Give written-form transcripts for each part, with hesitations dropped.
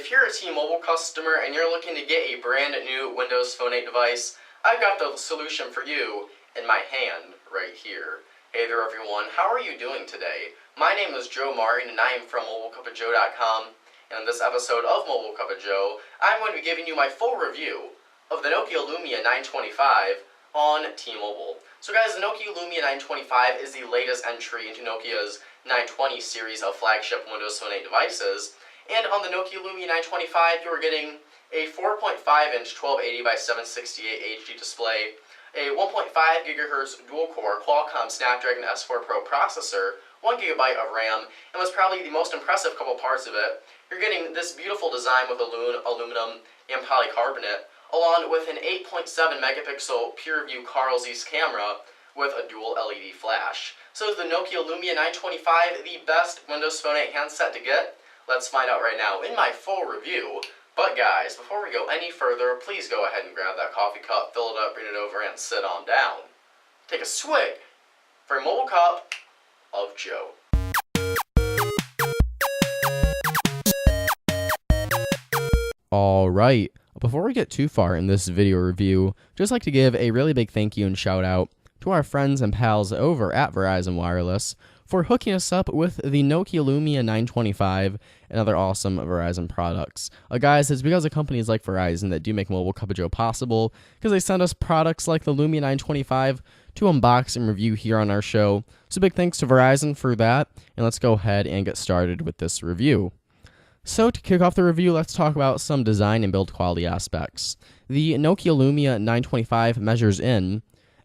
if you're a T-Mobile customer and you're looking to get a brand new Windows Phone 8 device, I've got the solution for you in my hand right here. Hey there everyone, how are you doing today? My name is Joe Martin and I am from MobileCupOfJoe.com, and in this episode of Mobile Cup of Joe, I'm going to be giving you my full review of the Nokia Lumia 925 on T-Mobile. So guys, the Nokia Lumia 925 is the latest entry into Nokia's 920 series of flagship Windows Phone 8 devices. And on the Nokia Lumia 925, you're getting a 4.5-inch 1280 by 768 HD display, a 1.5 GHz dual-core Qualcomm Snapdragon S4 Pro processor, 1 GB of RAM, and what's probably the most impressive couple parts of it, you're getting this beautiful design with aluminum and polycarbonate, along with an 8.7 megapixel PureView Carl Zeiss camera with a dual LED flash. So is the Nokia Lumia 925 the best Windows Phone 8 handset to get? Let's find out right now in my full review. But guys, before we go any further, please go ahead and grab that coffee cup, fill it up, bring it over, and sit on down. Take a swig for Mobile Cup of Joe. Alright, before we get too far in this video review, just like to give a really big thank you and shout out to our friends and pals over at Verizon Wireless for hooking us up with the Nokia Lumia 925 and other awesome Verizon products. Guys, it's because of companies like Verizon that do make Mobile Cup of Joe possible, because they send us products like the Lumia 925 to unbox and review here on our show. So big thanks to Verizon for that, and let's go ahead and get started with this review. So to kick off the review, let's talk about some design and build quality aspects. The Nokia Lumia 925 measures in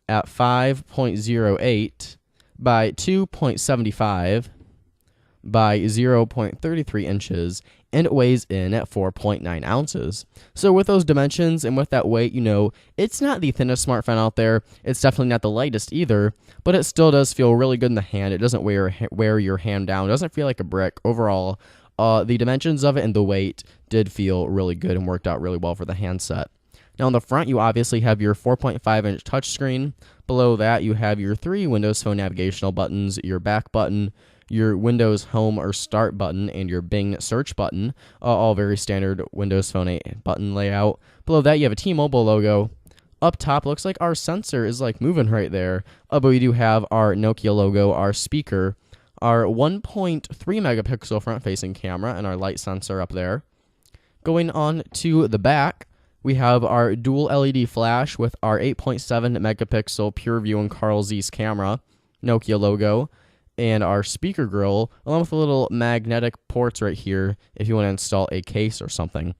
at 5.08 by 2.75 by 0.33 inches, and it weighs in at 4.9 ounces. So with those dimensions and with that weight, you know, it's not the thinnest smartphone out there. It's definitely not the lightest either, but it still does feel really good in the hand. It doesn't wear your hand down. It doesn't feel like a brick. Overall, the dimensions of it and the weight did feel really good and worked out really well for the handset. Now on the front, you obviously have your 4.5-inch touchscreen. Below that, you have your 3 Windows Phone navigational buttons, your back button, your Windows Home or Start button, and your Bing search button, all very standard Windows Phone 8 button layout. Below that, you have a T-Mobile logo. Up top, looks like our sensor is like moving right there, but we do have our Nokia logo, our speaker, our 1.3 megapixel front-facing camera, and our light sensor up there. Going on to the back, we have our dual LED flash with our 8.7 megapixel PureView and Carl Zeiss camera, Nokia logo, and our speaker grill, along with the little magnetic ports right here if you want to install a case or something.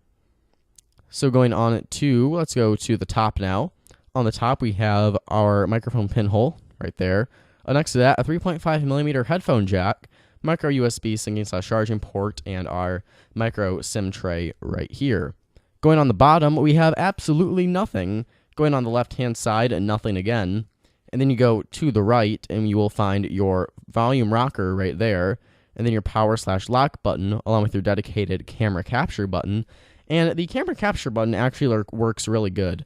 So going on to, let's go to the top now. On the top, we have our microphone pinhole right there. Next to that, a 3.5mm headphone jack, micro USB syncing/charging port, and our micro SIM tray right here. Going on the bottom, we have absolutely nothing. Going on the left-hand side, nothing again. And then you go to the right, and you will find your volume rocker right there, and then your power/lock button, along with your dedicated camera capture button. And the camera capture button actually works really good.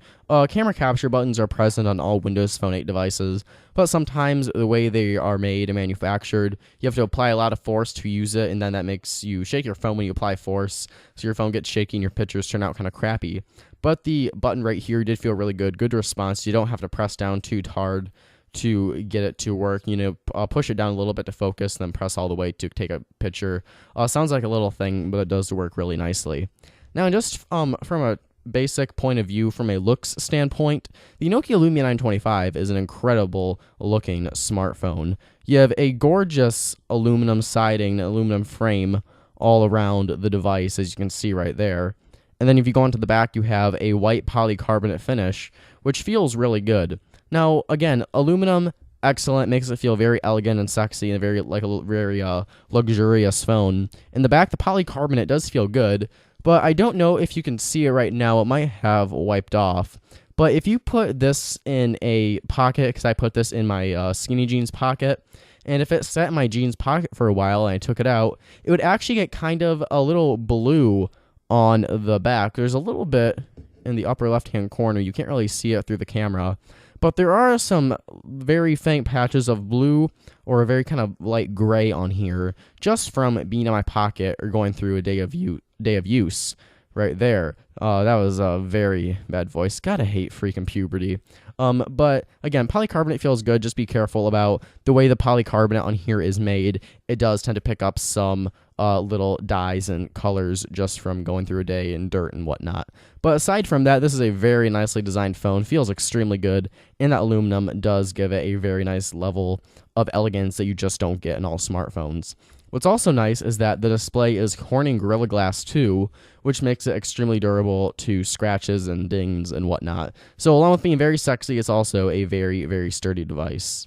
Camera capture buttons are present on all Windows Phone 8 devices, but sometimes the way they are made and manufactured, you have to apply a lot of force to use it, and then that makes you shake your phone when you apply force, so your phone gets shaky and your pictures turn out kind of crappy. But the button right here did feel really good. Good response. You don't have to press down too hard to get it to work. You know, push it down a little bit to focus, then press all the way to take a picture. Sounds like a little thing, but it does work really nicely. Now, just from a basic point of view, from a looks standpoint, the Nokia Lumia 925 is an incredible looking smartphone. You have a gorgeous aluminum siding, aluminum frame all around the device, as you can see right there. And then if you go onto the back, you have a white polycarbonate finish, which feels really good. Now, again, aluminum, excellent, makes it feel very elegant and sexy and very luxurious phone. In the back, the polycarbonate does feel good, but I don't know if you can see it right now. It might have wiped off. But if you put this in a pocket, because I put this in my skinny jeans pocket, and if it sat in my jeans pocket for a while and I took it out, it would actually get kind of a little blue on the back. There's a little bit in the upper left-hand corner. You can't really see it through the camera. But there are some very faint patches of blue or a very kind of light gray on here just from being in my pocket or going through a day of day of use right there. That was a very bad voice. Gotta hate freaking puberty. But again, polycarbonate feels good. Just be careful about the way the polycarbonate on here is made. It does tend to pick up some little dyes and colors just from going through a day in dirt and whatnot. But aside from that, this is a very nicely designed phone. Feels extremely good, and that aluminum does give it a very nice level of elegance that you just don't get in all smartphones. What's also nice is that the display is Corning Gorilla Glass 2, which makes it extremely durable to scratches and dings and whatnot. So along with being very sexy, it's also a very, very sturdy device.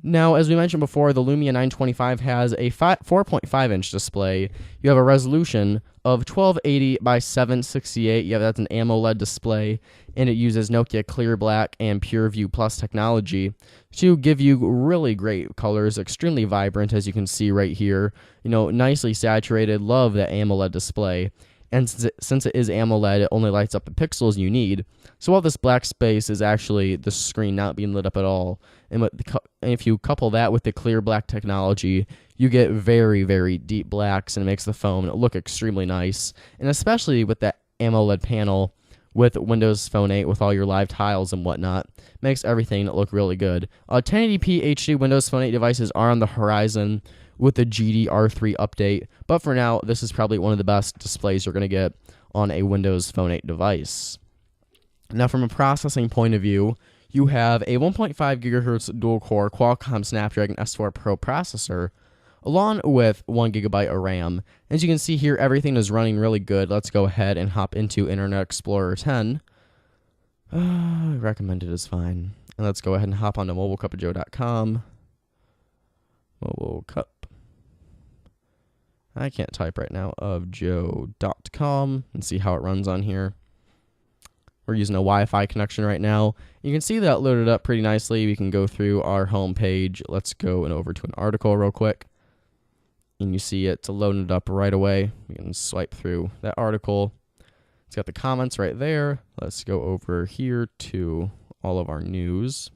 Now, as we mentioned before, the Lumia 925 has a 4.5-inch display. You have a resolution of 1280 by 768. Yeah, that's an AMOLED display, and it uses Nokia Clear Black and PureView Plus technology to give you really great colors, extremely vibrant, as you can see right here. You know, nicely saturated. Love the AMOLED display. And since it is AMOLED, it only lights up the pixels you need. So all this black space is actually the screen not being lit up at all. And if you couple that with the clear black technology, you get very, very deep blacks, and it makes the phone look extremely nice. And especially with that AMOLED panel with Windows Phone 8 with all your live tiles and whatnot, makes everything look really good. 1080p HD Windows Phone 8 devices are on the horizon with the GDR3 update, but for now, this is probably one of the best displays you're going to get on a Windows Phone 8 device. Now, from a processing point of view, you have a 1.5 GHz dual-core Qualcomm Snapdragon S4 Pro processor, along with 1 GB of RAM. As you can see here, everything is running really good. Let's go ahead and hop into Internet Explorer 10. Recommended is fine. And let's go ahead and hop onto mobilecupofjoe.com. Mobile Cup. I can't type right now, of joe.com, and see how it runs on here. We're using a Wi-Fi connection right now. You can see that loaded up pretty nicely. We can go through our home page. Let's go and over to an article real quick. And you see it's loaded up right away. We can swipe through that article. It's got the comments right there. Let's go over here to all of our news.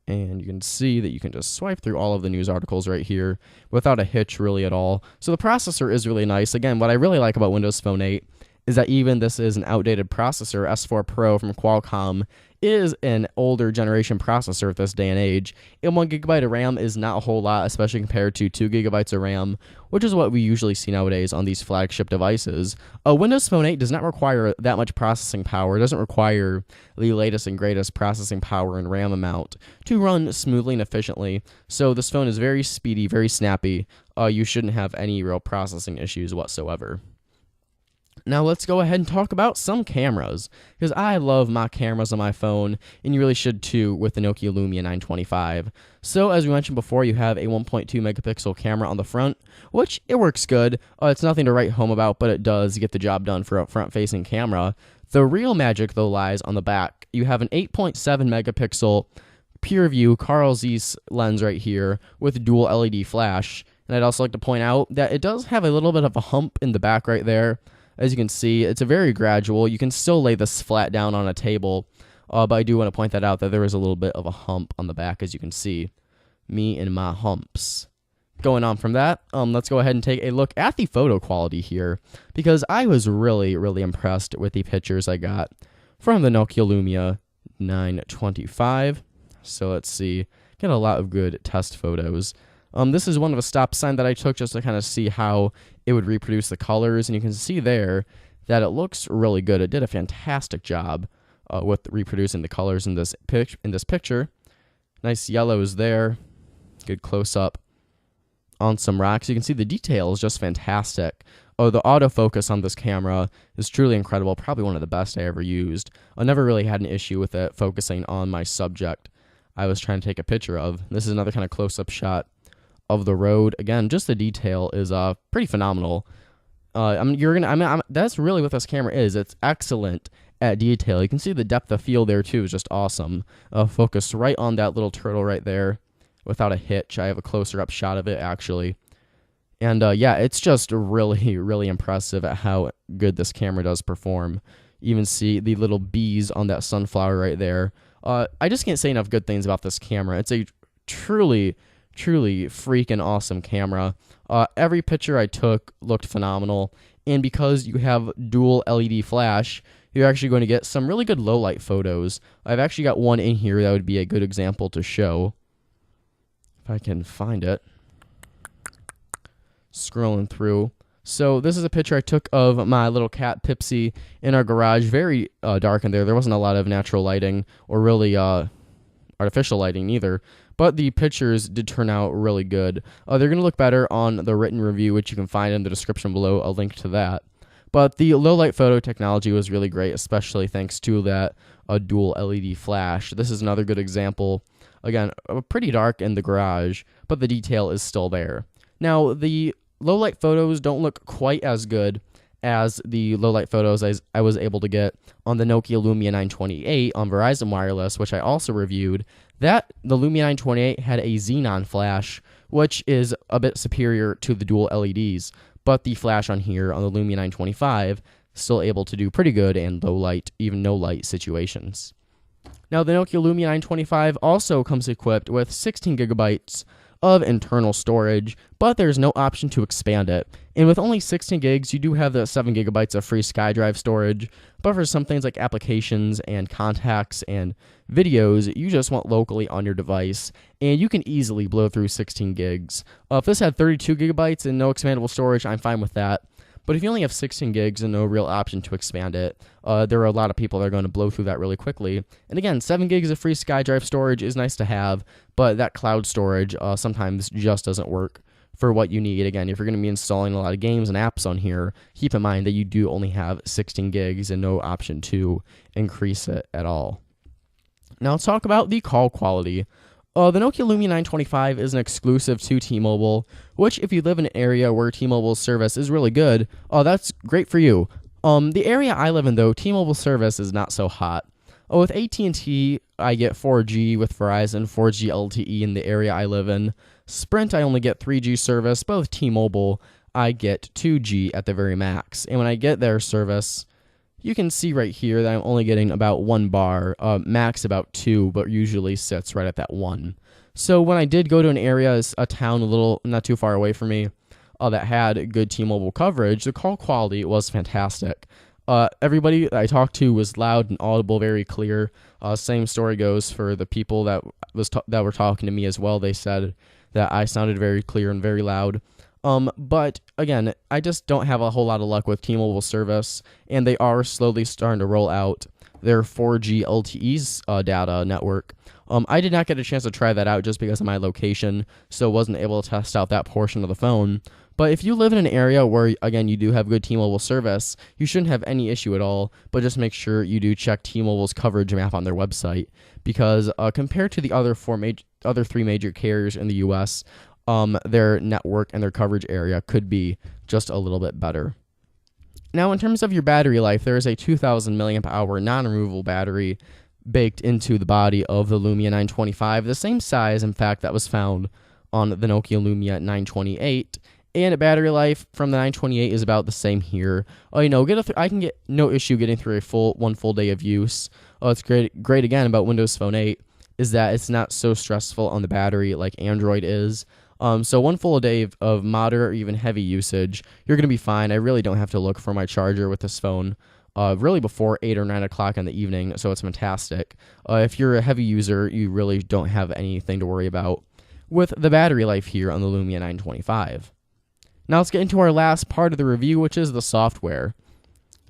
And you can see that you can just swipe through all of the news articles right here without a hitch really at all. So the processor is really nice. Again, what I really like about Windows Phone 8 is that even this is an outdated processor, S4 Pro from Qualcomm is an older generation processor at this day and age. And 1 GB of RAM is not a whole lot, especially compared to 2 GB of RAM, which is what we usually see nowadays on these flagship devices. Windows Phone 8 does not require that much processing power. It doesn't require the latest and greatest processing power and RAM amount to run smoothly and efficiently. So this phone is very speedy, very snappy. You shouldn't have any real processing issues whatsoever. Now let's go ahead and talk about some cameras, because I love my cameras on my phone, and you really should too with the Nokia Lumia 925. So as we mentioned before, you have a 1.2 megapixel camera on the front, which it works good. It's nothing to write home about, but it does get the job done for a front-facing camera. The real magic though lies on the back. You have an 8.7 megapixel PureView Carl Zeiss lens right here with dual LED flash, and I'd also like to point out that it does have a little bit of a hump in the back right there. As you can see, it's a very gradual. You can still lay this flat down on a table, but I do want to point that out that there is a little bit of a hump on the back, as you can see. Me and my humps. Going on from that, let's go ahead and take a look at the photo quality here, because I was really, really impressed with the pictures I got from the Nokia Lumia 925. So let's see, get a lot of good test photos. This is one of a stop sign that I took just to kind of see how it would reproduce the colors, and you can see there that it looks really good. It did a fantastic job with reproducing the colors in this picture. Nice yellows there, good close-up on some rocks. You can see the detail is just fantastic. Oh, the autofocus on this camera is truly incredible, probably one of the best I ever used. I never really had an issue with it focusing on my subject I was trying to take a picture of. This is another kind of close-up shot of the road. Again, just the detail is pretty phenomenal. That's really what this camera is. It's excellent at detail. You can see the depth of field there too is just awesome. Focus right on that little turtle right there without a hitch. I have a closer up shot of it actually. And yeah, it's just really, really impressive at how good this camera does perform. You even see the little bees on that sunflower right there. I just can't say enough good things about this camera. It's a truly truly freaking awesome camera. Every picture I took looked phenomenal, and because you have dual LED flash, you're actually going to get some really good low light photos. I've actually got one in here that would be a good example to show. If I can find it. Scrolling through. So this is a picture I took of my little cat Pipsy in our garage. Very dark in there. There wasn't a lot of natural lighting or really artificial lighting either. But the pictures did turn out really good. They're going to look better on the written review, which you can find in the description below, a link to that. But the low light photo technology was really great, especially thanks to that dual LED flash. This is another good example. Again, pretty dark in the garage, but the detail is still there. Now, the low light photos don't look quite as good as the low light photos I was able to get on the Nokia Lumia 928 on Verizon Wireless, which I also reviewed. The Lumia 928 had a xenon flash, which is a bit superior to the dual LEDs, but the flash on here on the Lumia 925 still able to do pretty good in low light, even no light situations. Now, the Nokia Lumia 925 also comes equipped with 16 gigabytes of internal storage, but there's no option to expand it. And with only 16 gigs, you do have the 7 gigabytes of free SkyDrive storage, but for some things like applications and contacts and videos, you just want locally on your device, and you can easily blow through 16 gigs. If this had 32 gigabytes and no expandable storage, I'm fine with that. But if you only have 16 gigs and no real option to expand it, there are a lot of people that are going to blow through that really quickly. And again, 7 gigs of free SkyDrive storage is nice to have, but that cloud storage sometimes just doesn't work for what you need. Again, if you're going to be installing a lot of games and apps on here, keep in mind that you do only have 16 gigs and no option to increase it at all. Now let's talk about the call quality. The Nokia Lumia 925 is an exclusive to T-Mobile, which if you live in an area where T-Mobile's service is really good, that's great for you. The area I live in, though, T-Mobile service is not so hot. With AT&T, I get 4G. With Verizon, 4G LTE in the area I live in. Sprint, I only get 3G service, but with T-Mobile, I get 2G at the very max. And when I get their service, you can see right here that I'm only getting about 1 bar, max about 2, but usually sits right at that 1. So when I did go to an area, a town a little not too far away from me, that had good T-Mobile coverage, the call quality was fantastic. Everybody I talked to was loud and audible, very clear. Same story goes for the people that were talking to me as well. They said that I sounded very clear and very loud. But again, I just don't have a whole lot of luck with T-Mobile service, and they are slowly starting to roll out their 4G LTE's data network. I did not get a chance to try that out just because of my location, so wasn't able to test out that portion of the phone. But if you live in an area where, again, you do have good T-Mobile service, you shouldn't have any issue at all, but just make sure you do check T-Mobile's coverage map on their website, because compared to the other three major carriers in the U.S., their network and their coverage area could be just a little bit better. Now, in terms of your battery life, there is a 2,000 milliamp hour non-removable battery baked into the body of the Lumia 925, the same size, in fact, that was found on the Nokia Lumia 928. And battery life from the 928 is about the same here. I can get no issue getting through one full day of use. It's great again about Windows Phone 8 is that it's not so stressful on the battery like Android is. So one full day of moderate or even heavy usage, you're going to be fine. I really don't have to look for my charger with this phone really before 8 or 9 o'clock in the evening, so it's fantastic. If you're a heavy user, you really don't have anything to worry about with the battery life here on the Lumia 925. Now let's get into our last part of the review, which is the software.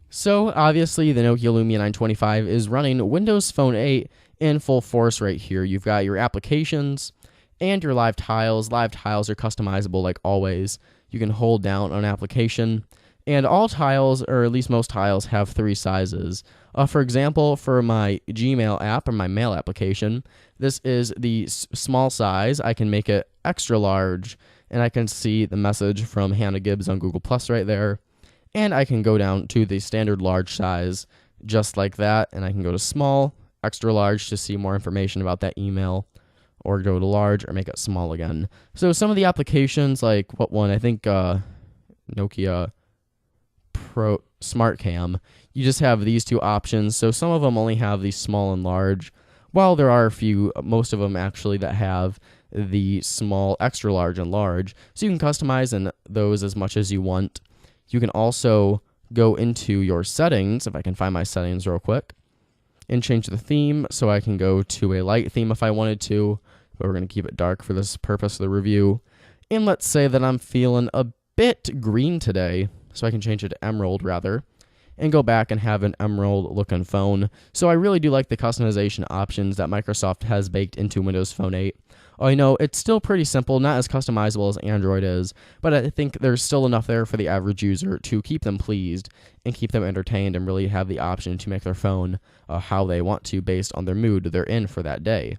So obviously the Nokia Lumia 925 is running Windows Phone 8 in full force right here. You've got your applications and your live tiles. Live tiles are customizable like always. You can hold down an application, and all tiles, or at least most tiles, have 3 sizes. For example, for my Gmail app or my mail application, this is the small size. I can make it extra large, and I can see the message from Hannah Gibbs on Google Plus right there. And I can go down to the standard large size just like that, and I can go to small, extra large to see more information about that email, or go to large or make it small again. So some of the applications, like what one, I think Nokia Pro Smart Cam, you just have these 2 options. So some of them only have these small and large, while there are a few, most of them actually, that have the small, extra large, and large. So you can customize in those as much as you want. You can also go into your settings, if I can find my settings real quick, and change the theme. So I can go to a light theme if I wanted to, but we're going to keep it dark for this purpose of the review. And let's say that I'm feeling a bit green today, so I can change it to emerald rather, and go back and have an emerald looking phone. So I really do like the customization options that Microsoft has baked into Windows Phone 8. I know it's still pretty simple, not as customizable as Android is, but I think there's still enough there for the average user to keep them pleased and keep them entertained and really have the option to make their phone how they want to based on their mood they're in for that day.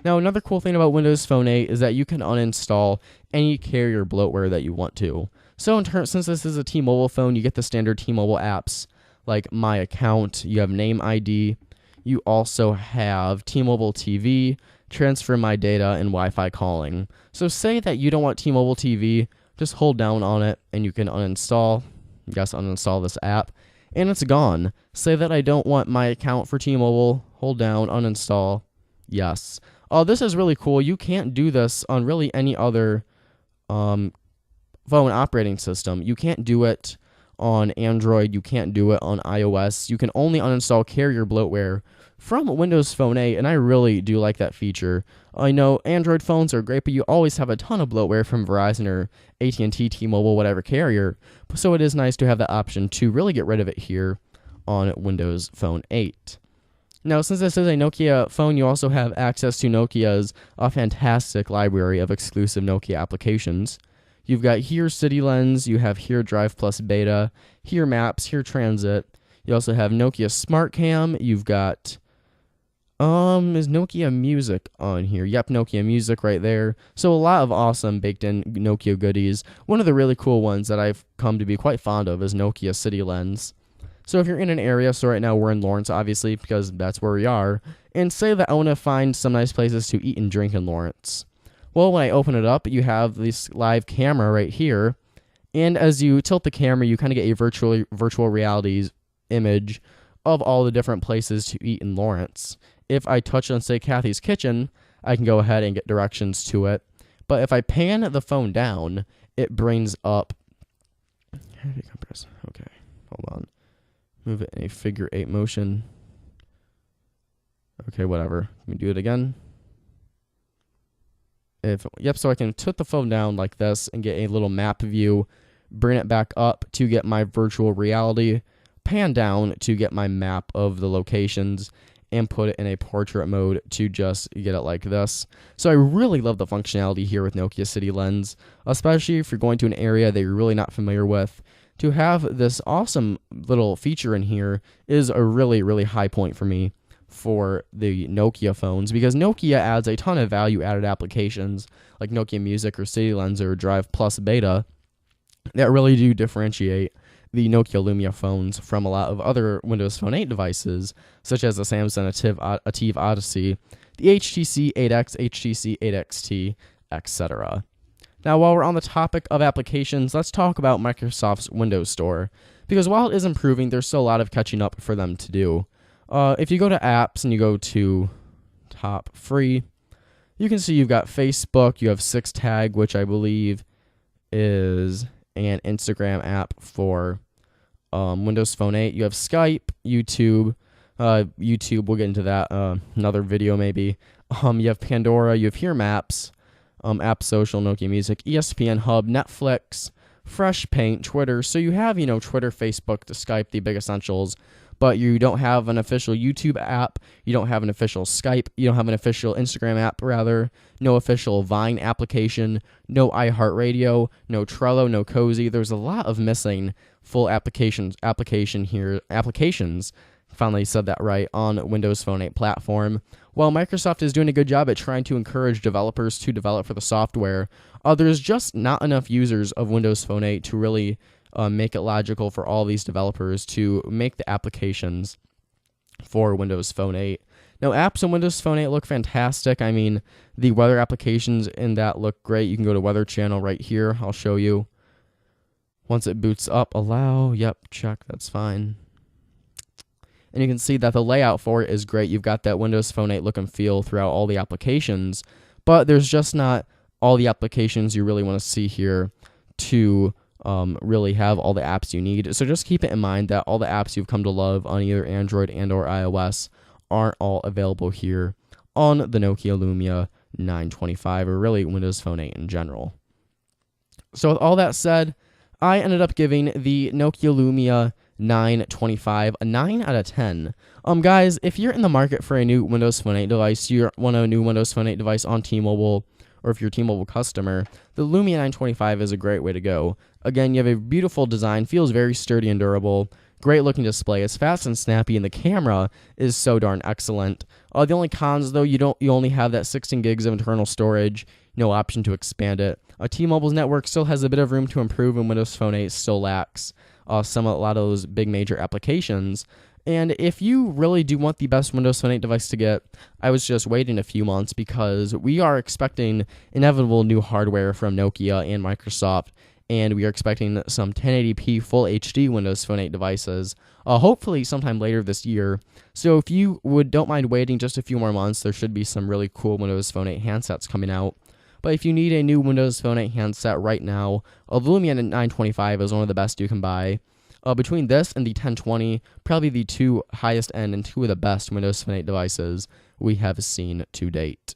Now, another cool thing about Windows Phone 8 is that you can uninstall any carrier bloatware that you want to. So since this is a T-Mobile phone, you get the standard T-Mobile apps like My Account, you have Name ID, you also have T-Mobile TV, Transfer My Data, and Wi-Fi calling. So say that you don't want T-Mobile TV, just hold down on it and you can uninstall this app, and it's gone. Say that I don't want My Account for T-Mobile, hold down, uninstall, yes. This is really cool. You can't do this on really any other phone operating system. You can't do it on Android. You can't do it on iOS. You can only uninstall carrier bloatware from Windows Phone 8, and I really do like that feature. I know Android phones are great, but you always have a ton of bloatware from Verizon or AT&T, T-Mobile, whatever carrier. So it is nice to have the option to really get rid of it here on Windows Phone 8. Now, since this is a Nokia phone, you also have access to Nokia's fantastic library of exclusive Nokia applications. You've got here City Lens, you have here Drive Plus Beta, here Maps, here Transit. You also have Nokia Smart Cam. You've got, is Nokia Music on here? Yep, Nokia Music right there. So a lot of awesome baked-in Nokia goodies. One of the really cool ones that I've come to be quite fond of is Nokia City Lens. So if you're in an area, so right now we're in Lawrence, obviously, because that's where we are, and say that I want to find some nice places to eat and drink in Lawrence. Well, when I open it up, you have this live camera right here, and as you tilt the camera, you kind of get a virtual reality image of all the different places to eat in Lawrence. If I touch on, say, Kathy's Kitchen, I can go ahead and get directions to it. But if I pan the phone down, it brings up... Okay, hold on. Move it in a figure 8 motion. Okay, whatever. Let me do it again. So I can put the phone down like this and get a little map view, bring it back up to get my virtual reality, pan down to get my map of the locations, and put it in a portrait mode to just get it like this. So I really love the functionality here with Nokia City Lens, especially if you're going to an area that you're really not familiar with. To have this awesome little feature in here is a really, really high point for me for the Nokia phones, because Nokia adds a ton of value-added applications like Nokia Music or City Lens or Drive Plus Beta that really do differentiate the Nokia Lumia phones from a lot of other Windows Phone 8 devices, such as the Samsung Ativ Odyssey, the HTC 8X, HTC 8XT, etc. Now, while we're on the topic of applications, let's talk about Microsoft's Windows Store, because while it is improving, there's still a lot of catching up for them to do. If you go to apps and you go to top free, you can see you've got Facebook, you have 6tag, which I believe is an Instagram app for Windows Phone 8. You have Skype, YouTube, we'll get into that another video maybe. You have Pandora, you have Here Maps, App Social, Nokia Music, ESPN Hub, Netflix, Fresh Paint, Twitter. So you have, Twitter, Facebook, the Skype, the big essentials, but you don't have an official YouTube app, you don't have an official Skype, you don't have an official Instagram app, rather, no official Vine application, no iHeartRadio, no Trello, no Cozy. There's a lot of missing full applications, finally said that right, on Windows Phone 8 platform. While Microsoft is doing a good job at trying to encourage developers to develop for the software, there's just not enough users of Windows Phone 8 to really make it logical for all these developers to make the applications for Windows Phone 8. Now, apps on Windows Phone 8 look fantastic. I mean, the weather applications in that look great. You can go to Weather Channel right here. I'll show you. Once it boots up, allow. Yep, check. That's fine. And you can see that the layout for it is great. You've got that Windows Phone 8 look and feel throughout all the applications. but there's just not all the applications you really want to see here to really have all the apps you need. So just keep it in mind that all the apps you've come to love on either Android and or iOS aren't all available here on the Nokia Lumia 925, or really Windows Phone 8 in general. So with all that said, I ended up giving the Nokia Lumia 925 a 9 out of 10. Guys, if you're in the market for a new Windows Phone 8 device, you want a new Windows Phone 8 device on T-Mobile, or if you're a T-Mobile customer, the Lumia 925 is a great way to go. Again, you have a beautiful design, feels very sturdy and durable, great looking display, it's fast and snappy, and the camera is so darn excellent. The only cons, though, you only have that 16 gigs of internal storage, no option to expand it. T-Mobile's network still has a bit of room to improve, and Windows Phone 8 still lacks a lot of those big major applications. And if you really do want the best Windows Phone 8 device to get, I was just waiting a few months, because we are expecting inevitable new hardware from Nokia and Microsoft, and we are expecting some 1080p Full HD Windows Phone 8 devices, hopefully sometime later this year. So if you don't mind waiting just a few more months, there should be some really cool Windows Phone 8 handsets coming out. But if you need a new Windows Phone 8 handset right now, the Lumia 925 is one of the best you can buy. Between this and the 1020, probably the two highest end and two of the best Windows Phone 8 devices we have seen to date.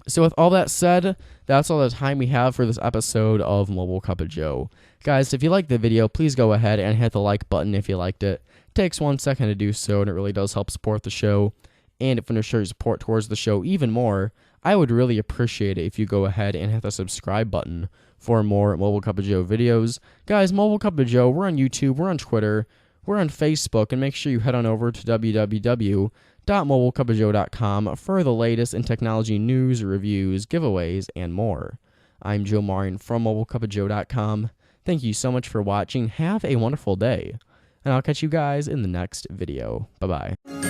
So with all that said, that's all the time we have for this episode of Mobile Cup of Joe. Guys, if you liked the video, please go ahead and hit the like button if you liked it. It takes 1 second to do so, and it really does help support the show. And if you want to show your support towards the show even more, I would really appreciate it if you go ahead and hit the subscribe button for more Mobile Cup of Joe videos. Guys, Mobile Cup of Joe, we're on YouTube, we're on Twitter, we're on Facebook, and make sure you head on over to www.mobilecupofjoe.com for the latest in technology news, reviews, giveaways, and more. I'm Joe Marion from mobilecupofjoe.com. Thank you so much for watching. Have a wonderful day, and I'll catch you guys in the next video. Bye-bye.